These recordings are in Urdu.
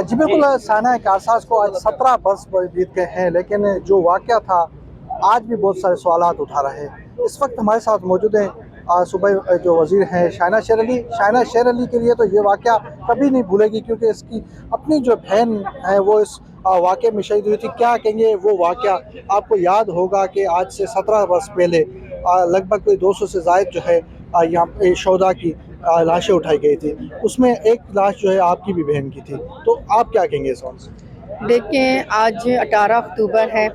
جی بالکل، سائنہ کارساز کو آج 17 برس بیت گئے ہیں، لیکن جو واقعہ تھا آج بھی بہت سارے سوالات اٹھا رہے ہیں۔ اس وقت ہمارے ساتھ موجود ہیں صوبائی جو وزیر ہیں شائنہ شیر علی۔ شائنہ شیر علی کے لیے تو یہ واقعہ کبھی نہیں بھولے گی، کیونکہ اس کی اپنی جو بہن ہے وہ اس واقعے میں شہید ہوئی تھی۔ کیا کہیں گے وہ واقعہ؟ آپ کو یاد ہوگا کہ آج سے 17 برس پہلے لگ بھگ 200 سے زائد جو ہے یہاں پہ شہداء کی لاشیں اٹھائی گئی تھی، اس میں ایک لاش جو ہے آپ کی بھی بہن کی تھی، تو آپ کیا کہیں گے اس وقت سے؟ دیکھیں، آج 18 اکتوبر ہے،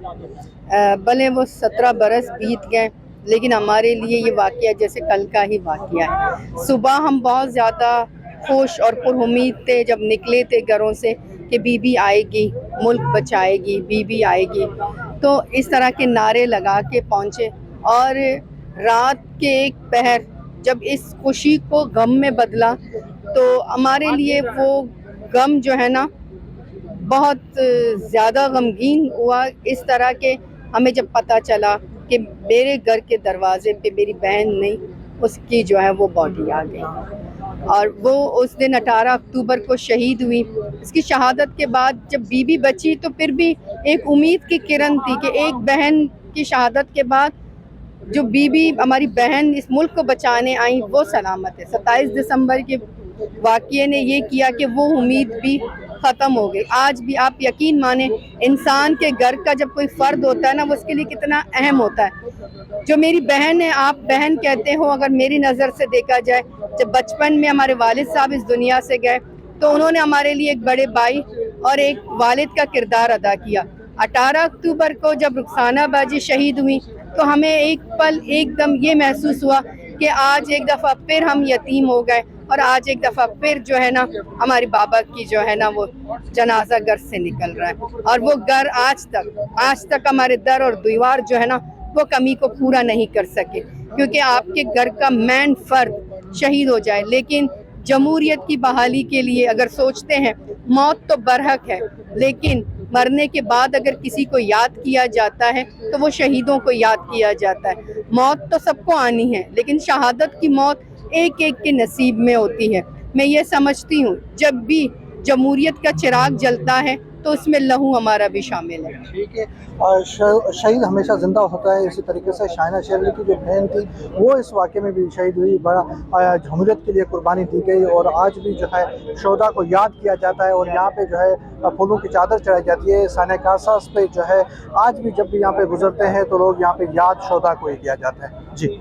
بھلے وہ 17 برس بیت گئے لیکن ہمارے لیے یہ واقعہ جیسے کل کا ہی واقعہ ہے۔ صبح ہم بہت زیادہ خوش اور پر امید تھے جب نکلے تھے گھروں سے کہ بی بی آئے گی، ملک بچائے گی، بی بی آئے گی، تو اس طرح کے نعرے لگا کے پہنچے، اور رات کے ایک پہر جب اس خوشی کو غم میں بدلا تو ہمارے لیے وہ غم جو ہے نا بہت زیادہ غمگین ہوا۔ اس طرح کہ ہمیں جب پتہ چلا کہ میرے گھر کے دروازے پہ میری بہن نہیں، اس کی جو ہے وہ باڈی آ گئی، اور وہ اس دن 18 اکتوبر کو شہید ہوئی۔ اس کی شہادت کے بعد جب بی بی بچی تو پھر بھی ایک امید کی کرن تھی کہ ایک بہن کی شہادت کے بعد جو بی بی ہماری بہن اس ملک کو بچانے آئیں وہ سلامت ہے۔ 27 دسمبر کے واقعے نے یہ کیا کہ وہ امید بھی ختم ہو گئی۔ آج بھی آپ یقین مانیں، انسان کے گھر کا جب کوئی فرد ہوتا ہے نا، وہ اس کے لیے کتنا اہم ہوتا ہے۔ جو میری بہن ہے، آپ بہن کہتے ہو اگر میری نظر سے دیکھا جائے، جب بچپن میں ہمارے والد صاحب اس دنیا سے گئے تو انہوں نے ہمارے لیے ایک بڑے بھائی اور ایک والد کا کردار ادا کیا۔ 18 اکتوبر کو جب رخسانہ باجی شہید ہوئی تو ہمیں ایک پل ایک دم یہ محسوس ہوا کہ آج ایک دفعہ پھر ہم یتیم ہو گئے، اور آج ایک دفعہ پھر جو ہے نا ہماری بابا کی جو ہے نا وہ جنازہ گھر سے نکل رہا ہے، اور وہ گھر آج تک ہمارے در اور دیوار جو ہے نا وہ کمی کو پورا نہیں کر سکے، کیونکہ آپ کے گھر کا مین فرد شہید ہو جائے۔ لیکن جمہوریت کی بحالی کے لیے اگر سوچتے ہیں، موت تو برحق ہے، لیکن مرنے کے بعد اگر کسی کو یاد کیا جاتا ہے تو وہ شہیدوں کو یاد کیا جاتا ہے۔ موت تو سب کو آنی ہے، لیکن شہادت کی موت ایک ایک کے نصیب میں ہوتی ہے۔ میں یہ سمجھتی ہوں جب بھی جمہوریت کا چراغ جلتا ہے تو اس میں لہو ہمارا بھی شامل ہے۔ ٹھیک ہے، اور شہید ہمیشہ زندہ ہوتا ہے، اسی طریقے سے شائنہ شیر علی کی جو بہن تھی وہ اس واقعے میں بھی شہید ہوئی، بڑا جمہوریت کے لیے قربانی دی گئی، اور آج بھی جو ہے شہداء کو یاد کیا جاتا ہے، اور یہاں پہ جو ہے پھولوں کی چادر چڑھائی جاتی ہے۔ سائنہ کارساز پہ جو ہے آج بھی جب بھی یہاں پہ گزرتے ہیں تو لوگ یہاں پہ یاد شہداء کو ہی کیا جاتا ہے۔ جی